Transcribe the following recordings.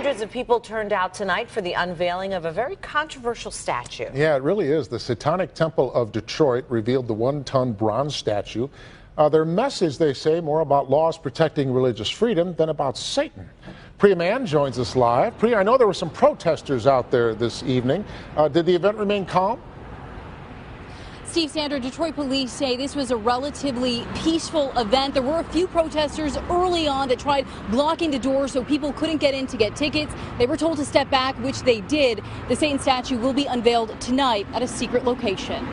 Hundreds of people turned out tonight for the unveiling of a very controversial statue. Yeah, it really is. The Satanic Temple of Detroit revealed the one-ton bronze statue. Their message, they say, more about laws protecting religious freedom than about Satan. Priya Mann joins us live. Priya, I know there were some protesters out there this evening. Did the event remain calm? Steve, Sandra, Detroit police say this was a relatively peaceful event. There were a few protesters early on that tried blocking the doors so people couldn't get in to get tickets. They were told to step back, which they did. The Satan statue will be unveiled tonight at a secret location.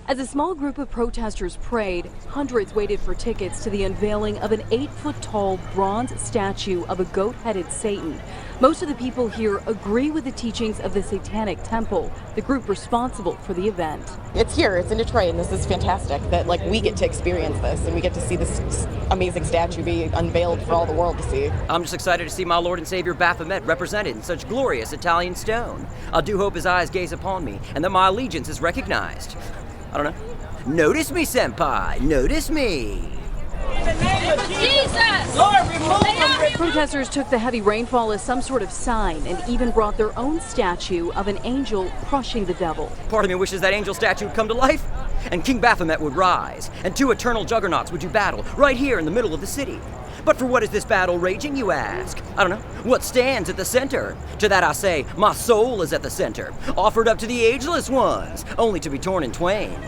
As a small group of protesters prayed, hundreds waited for tickets to the unveiling of an 8-foot-tall bronze statue of a goat-headed Satan. Most of the people here agree with the teachings of the Satanic Temple, the group responsible for the event. It's here, it's in Detroit, and this is fantastic that we get to experience this and we get to see this amazing statue be unveiled for all the world to see. I'm just excited to see my Lord and Savior Baphomet represented in such glorious Italian stone. I do hope his eyes gaze upon me and that my allegiance is recognized. I don't know. Notice me, senpai. Notice me. In the name of Jesus! Lord, remove him. Protesters took the heavy rainfall as some sort of sign and even brought their own statue of an angel crushing the devil. Part of me wishes that angel statue would come to life and King Baphomet would rise and two eternal juggernauts would do battle right here in the middle of the city. But for what is this battle raging, you ask? I don't know. What stands at the center? To that I say, my soul is at the center, offered up to the ageless ones, only to be torn in twain.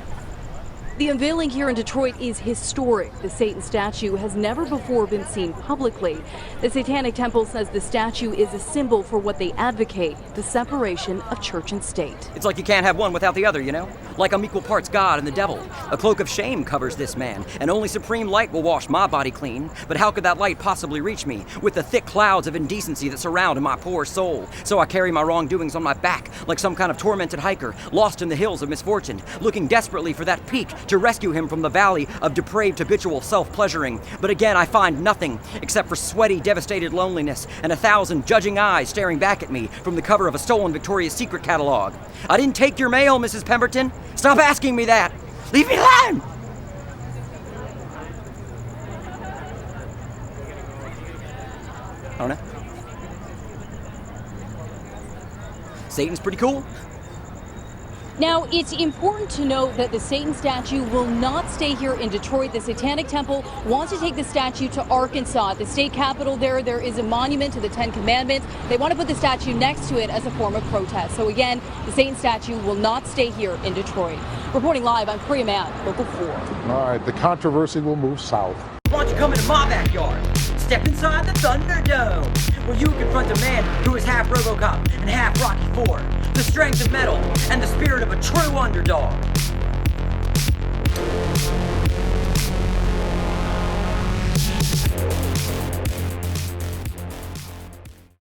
The unveiling here in Detroit is historic. The Satan statue has never before been seen publicly. The Satanic Temple says the statue is a symbol for what they advocate, the separation of church and state. It's like you can't have one without the other, you know? Like I'm equal parts God and the devil. A cloak of shame covers this man, and only supreme light will wash my body clean. But how could that light possibly reach me with the thick clouds of indecency that surround my poor soul? So I carry my wrongdoings on my back like some kind of tormented hiker, lost in the hills of misfortune, looking desperately for that peak to rescue him from the valley of depraved habitual self-pleasuring. But again, I find nothing except for sweaty, devastated loneliness and 1,000 judging eyes staring back at me from the cover of a stolen Victoria's Secret catalog. I didn't take your mail, Mrs. Pemberton. Stop asking me that. Leave me alone! I don't know. Satan's pretty cool. Now, it's important to note that the Satan statue will not stay here in Detroit. The Satanic Temple wants to take the statue to Arkansas. At the state capitol there is a monument to the 10 Commandments. They want to put the statue next to it as a form of protest. So again, the Satan statue will not stay here in Detroit. Reporting live, I'm Priya Mann, Local 4. All right, the controversy will move south. Why don't you come into my backyard? Step inside the Thunderdome, where you confront a man who is half RoboCop and half Rocky IV, the strength of metal and the spirit of a true underdog.